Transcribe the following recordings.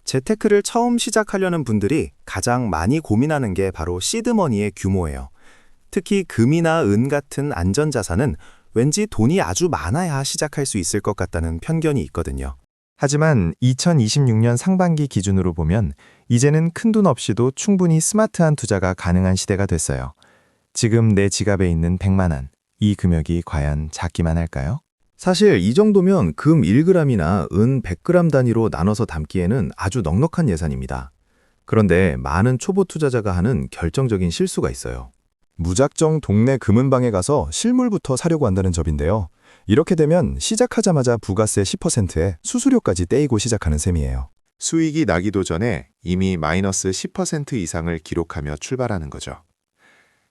재테크를 처음 시작하려는 분들이 가장 많이 고민하는 게 바로 시드머니의 규모예요. 특히 금이나 은 같은 안전자산은 왠지 돈이 아주 많아야 시작할 수 있을 것 같다는 편견이 있거든요. 하지만 2026년 상반기 기준으로 보면 이제는 큰돈 없이도 충분히 스마트한 투자가 가능한 시대가 됐어요. 지금 내 지갑에 있는 100만 원, 이 금액이 과연 작기만 할까요? 사실 이 정도면 금 1g이나 은 100g 단위로 나눠서 담기에는 아주 넉넉한 예산입니다. 그런데 많은 초보 투자자가 하는 결정적인 실수가 있어요. 무작정 동네 금은방에 가서 실물부터 사려고 한다는 접인데요. 이렇게 되면 시작하자마자 부가세 10%에 수수료까지 떼이고 시작하는 셈이에요. 수익이 나기도 전에 이미 마이너스 10% 이상을 기록하며 출발하는 거죠.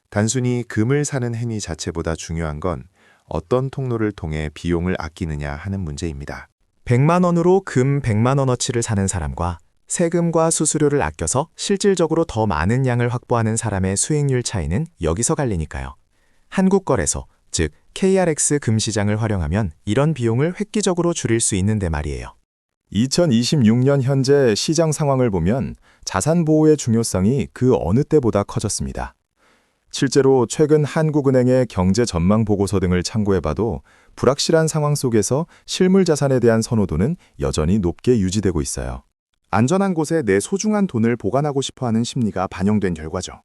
단순히 금을 사는 행위 자체보다 중요한 건 어떤 통로를 통해 비용을 아끼느냐 하는 문제입니다. 100만 원으로 금 100만 원어치를 사는 사람과 세금과 수수료를 아껴서 실질적으로 더 많은 양을 확보하는 사람의 수익률 차이는 여기서 갈리니까요. 한국거래소, 즉 KRX 금시장을 활용하면 이런 비용을 획기적으로 줄일 수 있는데 말이에요. 2026년 현재 시장 상황을 보면 자산 보호의 중요성이 그 어느 때보다 커졌습니다. 실제로 최근 한국은행의 경제 전망 보고서 등을 참고해봐도 불확실한 상황 속에서 실물 자산에 대한 선호도는 여전히 높게 유지되고 있어요. 안전한 곳에 내 소중한 돈을 보관하고 싶어하는 심리가 반영된 결과죠.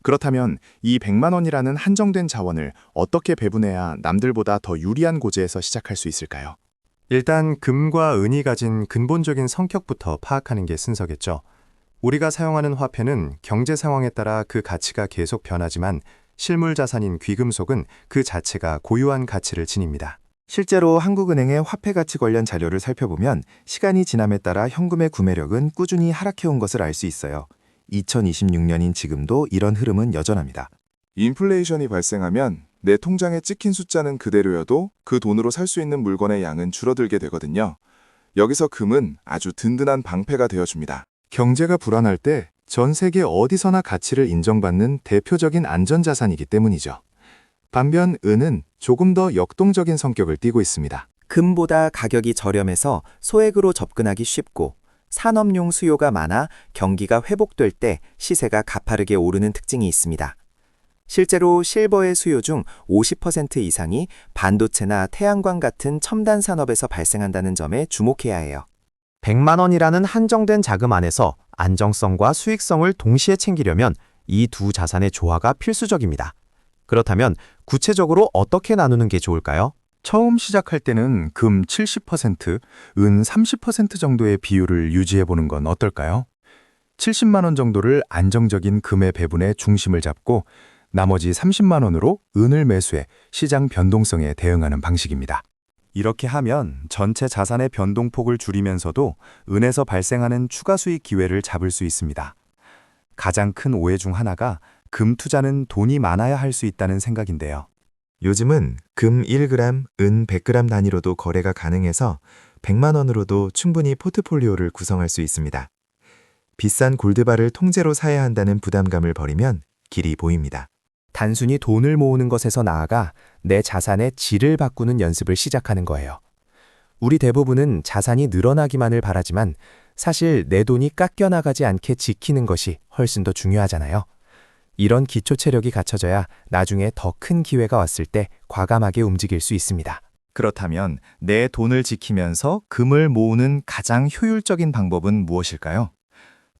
그렇다면 이 100만 원이라는 한정된 자원을 어떻게 배분해야 남들보다 더 유리한 고지에서 시작할 수 있을까요? 일단 금과 은이 가진 근본적인 성격부터 파악하는 게 순서겠죠. 우리가 사용하는 화폐는 경제 상황에 따라 그 가치가 계속 변하지만 실물 자산인 귀금속은 그 자체가 고유한 가치를 지닙니다. 실제로 한국은행의 화폐 가치 관련 자료를 살펴보면 시간이 지남에 따라 현금의 구매력은 꾸준히 하락해온 것을 알 수 있어요. 2026년인 지금도 이런 흐름은 여전합니다. 인플레이션이 발생하면 내 통장에 찍힌 숫자는 그대로여도 그 돈으로 살 수 있는 물건의 양은 줄어들게 되거든요. 여기서 금은 아주 든든한 방패가 되어줍니다. 경제가 불안할 때 전 세계 어디서나 가치를 인정받는 대표적인 안전자산이기 때문이죠. 반면 은은 조금 더 역동적인 성격을 띠고 있습니다. 금보다 가격이 저렴해서 소액으로 접근하기 쉽고 산업용 수요가 많아 경기가 회복될 때 시세가 가파르게 오르는 특징이 있습니다. 실제로 실버의 수요 중 50% 이상이 반도체나 태양광 같은 첨단 산업에서 발생한다는 점에 주목해야 해요. 100만 원이라는 한정된 자금 안에서 안정성과 수익성을 동시에 챙기려면 이 두 자산의 조화가 필수적입니다. 그렇다면 구체적으로 어떻게 나누는 게 좋을까요? 처음 시작할 때는 금 70%, 은 30% 정도의 비율을 유지해보는 건 어떨까요? 70만 원 정도를 안정적인 금의 배분에 중심을 잡고 나머지 30만 원으로 은을 매수해 시장 변동성에 대응하는 방식입니다. 이렇게 하면 전체 자산의 변동폭을 줄이면서도 은에서 발생하는 추가 수익 기회를 잡을 수 있습니다. 가장 큰 오해 중 하나가 금 투자는 돈이 많아야 할 수 있다는 생각인데요. 요즘은 금 1g, 은 100g 단위로도 거래가 가능해서 100만 원으로도 충분히 포트폴리오를 구성할 수 있습니다. 비싼 골드바를 통째로 사야 한다는 부담감을 버리면 길이 보입니다. 단순히 돈을 모으는 것에서 나아가 내 자산의 질을 바꾸는 연습을 시작하는 거예요. 우리 대부분은 자산이 늘어나기만을 바라지만 사실 내 돈이 깎여나가지 않게 지키는 것이 훨씬 더 중요하잖아요. 이런 기초 체력이 갖춰져야 나중에 더 큰 기회가 왔을 때 과감하게 움직일 수 있습니다. 그렇다면 내 돈을 지키면서 금을 모으는 가장 효율적인 방법은 무엇일까요?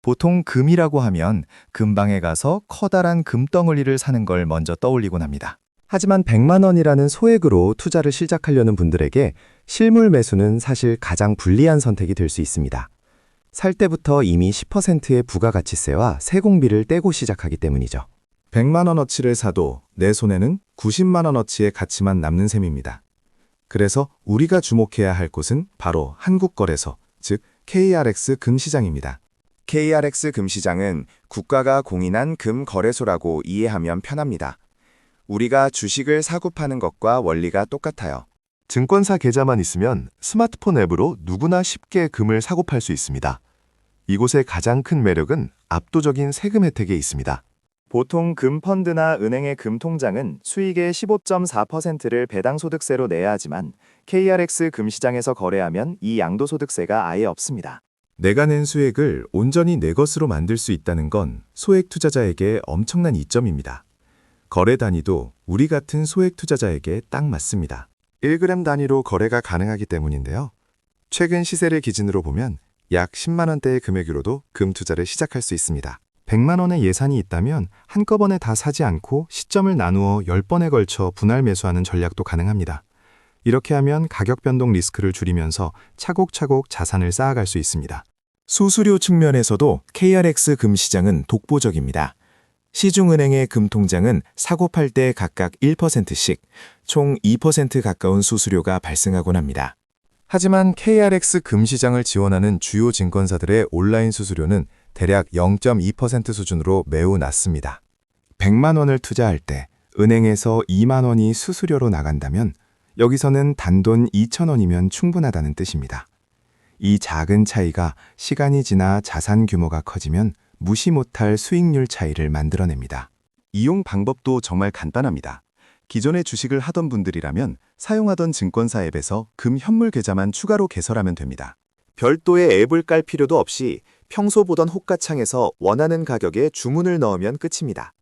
보통 금이라고 하면 금방에 가서 커다란 금덩어리를 사는 걸 먼저 떠올리곤 합니다. 하지만 100만 원이라는 소액으로 투자를 시작하려는 분들에게 실물 매수는 사실 가장 불리한 선택이 될 수 있습니다. 살 때부터 이미 10%의 부가가치세와 세공비를 떼고 시작하기 때문이죠. 100만 원어치를 사도 내 손에는 90만 원어치의 가치만 남는 셈입니다. 그래서 우리가 주목해야 할 곳은 바로 한국거래소, 즉 KRX 금시장입니다. KRX 금시장은 국가가 공인한 금거래소라고 이해하면 편합니다. 우리가 주식을 사고 파는 것과 원리가 똑같아요. 증권사 계좌만 있으면 스마트폰 앱으로 누구나 쉽게 금을 사고 팔 수 있습니다. 이곳의 가장 큰 매력은 압도적인 세금 혜택에 있습니다. 보통 금펀드나 은행의 금통장은 수익의 15.4%를 배당소득세로 내야 하지만 KRX 금시장에서 거래하면 이 양도소득세가 아예 없습니다. 내가 낸 수익을 온전히 내 것으로 만들 수 있다는 건 소액 투자자에게 엄청난 이점입니다. 거래 단위도 우리 같은 소액 투자자에게 딱 맞습니다. 1g 단위로 거래가 가능하기 때문인데요. 최근 시세를 기준으로 보면 약 10만 원대의 금액으로도 금 투자를 시작할 수 있습니다. 100만 원의 예산이 있다면 한꺼번에 다 사지 않고 시점을 나누어 10번에 걸쳐 분할 매수하는 전략도 가능합니다. 이렇게 하면 가격 변동 리스크를 줄이면서 차곡차곡 자산을 쌓아갈 수 있습니다. 수수료 측면에서도 KRX 금시장은 독보적입니다. 시중은행의 금통장은 사고 팔 때 각각 1%씩 총 2% 가까운 수수료가 발생하곤 합니다. 하지만 KRX 금시장을 지원하는 주요 증권사들의 온라인 수수료는 대략 0.2% 수준으로 매우 낮습니다. 100만 원을 투자할 때 은행에서 2만 원이 수수료로 나간다면 여기서는 단돈 2천 원이면 충분하다는 뜻입니다. 이 작은 차이가 시간이 지나 자산 규모가 커지면 무시 못할 수익률 차이를 만들어냅니다. 이용 방법도 정말 간단합니다. 기존에 주식을 하던 분들이라면 사용하던 증권사 앱에서 금 현물 계좌만 추가로 개설하면 됩니다. 별도의 앱을 깔 필요도 없이 평소 보던 호가창에서 원하는 가격에 주문을 넣으면 끝입니다.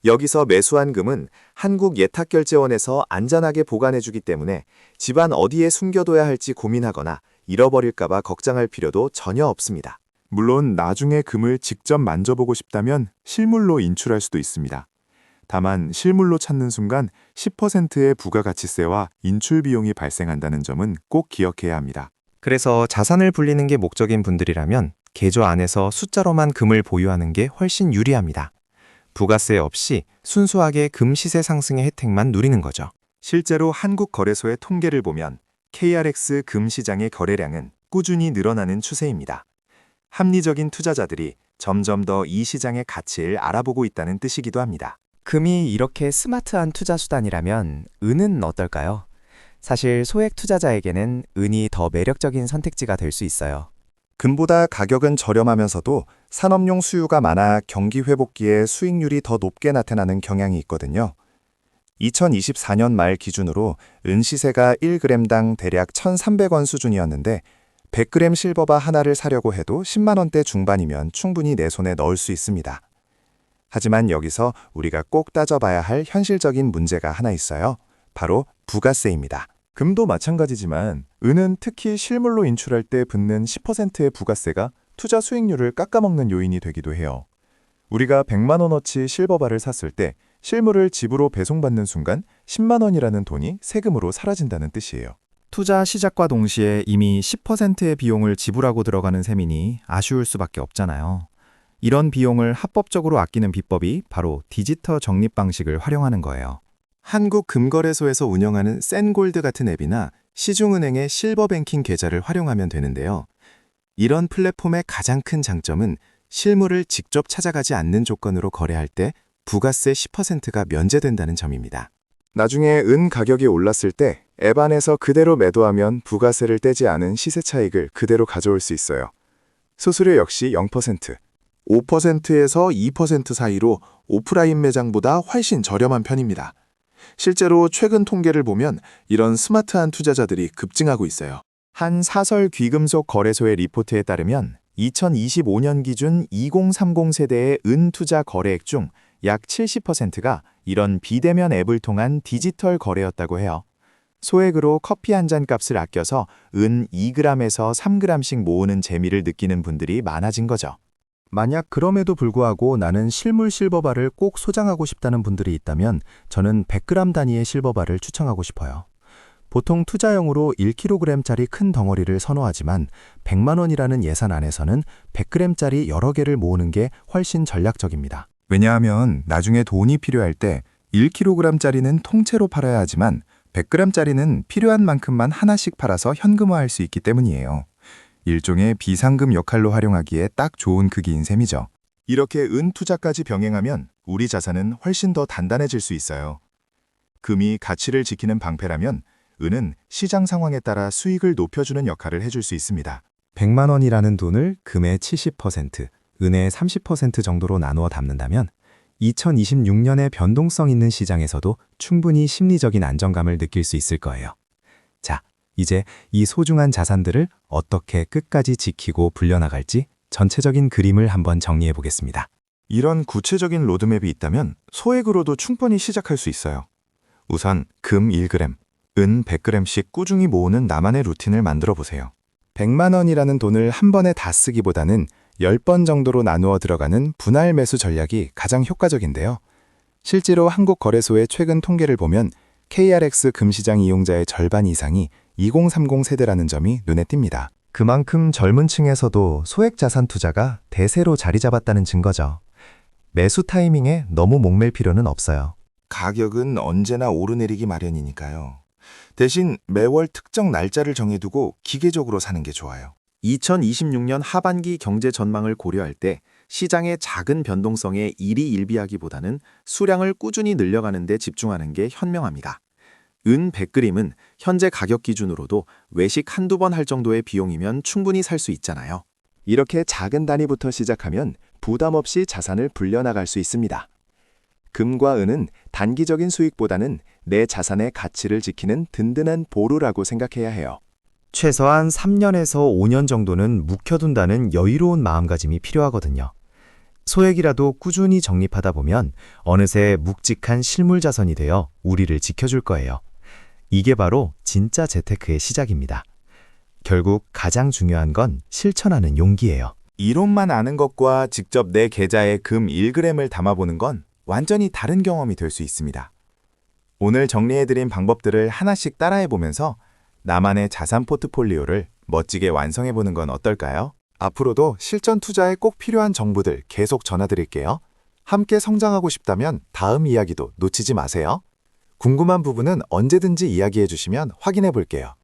여기서 매수한 금은 한국예탁결제원에서 안전하게 보관해주기 때문에 집안 어디에 숨겨둬야 할지 고민하거나 잃어버릴까봐 걱정할 필요도 전혀 없습니다. 물론 나중에 금을 직접 만져보고 싶다면 실물로 인출할 수도 있습니다. 다만 실물로 찾는 순간 10%의 부가가치세와 인출 비용이 발생한다는 점은 꼭 기억해야 합니다. 그래서 자산을 불리는 게 목적인 분들이라면 계좌 안에서 숫자로만 금을 보유하는 게 훨씬 유리합니다. 부가세 없이 순수하게 금 시세 상승의 혜택만 누리는 거죠. 실제로 한국거래소의 통계를 보면 KRX 금 시장의 거래량은 꾸준히 늘어나는 추세입니다. 합리적인 투자자들이 점점 더 이 시장의 가치를 알아보고 있다는 뜻이기도 합니다. 금이 이렇게 스마트한 투자 수단이라면 은은 어떨까요? 사실 소액 투자자에게는 은이 더 매력적인 선택지가 될 수 있어요. 금보다 가격은 저렴하면서도 산업용 수요가 많아 경기 회복기에 수익률이 더 높게 나타나는 경향이 있거든요. 2024년 말 기준으로 은 시세가 1g당 대략 1,300원 수준이었는데 100g 실버바 하나를 사려고 해도 10만 원대 중반이면 충분히 내 손에 넣을 수 있습니다. 하지만 여기서 우리가 꼭 따져봐야 할 현실적인 문제가 하나 있어요. 바로 부가세입니다. 금도 마찬가지지만 은은 특히 실물로 인출할 때 붙는 10%의 부가세가 투자 수익률을 깎아먹는 요인이 되기도 해요. 우리가 100만 원어치 실버바를 샀을 때 실물을 집으로 배송받는 순간 10만 원이라는 돈이 세금으로 사라진다는 뜻이에요. 투자 시작과 동시에 이미 10%의 비용을 지불하고 들어가는 셈이니 아쉬울 수밖에 없잖아요. 이런 비용을 합법적으로 아끼는 비법이 바로 디지털 적립 방식을 활용하는 거예요. 한국금거래소에서 운영하는 센골드 같은 앱이나 시중은행의 실버뱅킹 계좌를 활용하면 되는데요. 이런 플랫폼의 가장 큰 장점은 실물을 직접 찾아가지 않는 조건으로 거래할 때 부가세 10%가 면제된다는 점입니다. 나중에 은 가격이 올랐을 때 앱 안에서 그대로 매도하면 부가세를 떼지 않은 시세 차익을 그대로 가져올 수 있어요. 수수료 역시 0%, 5%에서 2% 사이로 오프라인 매장보다 훨씬 저렴한 편입니다. 실제로 최근 통계를 보면 이런 스마트한 투자자들이 급증하고 있어요. 한 사설 귀금속 거래소의 리포트에 따르면 2025년 기준 2030 세대의 은 투자 거래액 중 약 70%가 이런 비대면 앱을 통한 디지털 거래였다고 해요. 소액으로 커피 한 잔 값을 아껴서 은 2g에서 3g씩 모으는 재미를 느끼는 분들이 많아진 거죠. 만약 그럼에도 불구하고 나는 실물 실버바를 꼭 소장하고 싶다는 분들이 있다면 저는 100g 단위의 실버바를 추천하고 싶어요. 보통 투자용으로 1kg짜리 큰 덩어리를 선호하지만 100만 원이라는 예산 안에서는 100g짜리 여러 개를 모으는 게 훨씬 전략적입니다. 왜냐하면 나중에 돈이 필요할 때 1kg짜리는 통째로 팔아야 하지만 100g짜리는 필요한 만큼만 하나씩 팔아서 현금화할 수 있기 때문이에요. 일종의 비상금 역할로 활용하기에 딱 좋은 크기인 셈이죠. 이렇게 은 투자까지 병행하면 우리 자산은 훨씬 더 단단해질 수 있어요. 금이 가치를 지키는 방패라면 은은 시장 상황에 따라 수익을 높여주는 역할을 해줄 수 있습니다. 100만 원이라는 돈을 금의 70%, 은의 30% 정도로 나누어 담는다면 2026년의 변동성 있는 시장에서도 충분히 심리적인 안정감을 느낄 수 있을 거예요. 자, 이제 이 소중한 자산들을 어떻게 끝까지 지키고 불려나갈지 전체적인 그림을 한번 정리해 보겠습니다. 이런 구체적인 로드맵이 있다면 소액으로도 충분히 시작할 수 있어요. 우선 금 1g, 은 100g씩 꾸준히 모으는 나만의 루틴을 만들어 보세요. 100만 원이라는 돈을 한 번에 다 쓰기보다는 10번 정도로 나누어 들어가는 분할 매수 전략이 가장 효과적인데요. 실제로 한국거래소의 최근 통계를 보면 KRX 금시장 이용자의 절반 이상이 2030 세대라는 점이 눈에 띕니다. 그만큼 젊은 층에서도 소액 자산 투자가 대세로 자리 잡았다는 증거죠. 매수 타이밍에 너무 목맬 필요는 없어요. 가격은 언제나 오르내리기 마련이니까요. 대신 매월 특정 날짜를 정해두고 기계적으로 사는 게 좋아요. 2026년 하반기 경제 전망을 고려할 때 시장의 작은 변동성에 일희일비하기보다는 수량을 꾸준히 늘려가는 데 집중하는 게 현명합니다. 은 100g은 현재 가격 기준으로도 외식 한두 번 할 정도의 비용이면 충분히 살 수 있잖아요. 이렇게 작은 단위부터 시작하면 부담 없이 자산을 불려나갈 수 있습니다. 금과 은은 단기적인 수익보다는 내 자산의 가치를 지키는 든든한 보루라고 생각해야 해요. 최소한 3년에서 5년 정도는 묵혀둔다는 여유로운 마음가짐이 필요하거든요. 소액이라도 꾸준히 적립하다 보면 어느새 묵직한 실물 자산이 되어 우리를 지켜줄 거예요. 이게 바로 진짜 재테크의 시작입니다. 결국 가장 중요한 건 실천하는 용기예요. 이론만 아는 것과 직접 내 계좌에 금 1g을 담아보는 건 완전히 다른 경험이 될 수 있습니다. 오늘 정리해드린 방법들을 하나씩 따라해보면서 나만의 자산 포트폴리오를 멋지게 완성해보는 건 어떨까요? 앞으로도 실전 투자에 꼭 필요한 정보들 계속 전해드릴게요. 함께 성장하고 싶다면 다음 이야기도 놓치지 마세요. 궁금한 부분은 언제든지 이야기해주시면 확인해볼게요.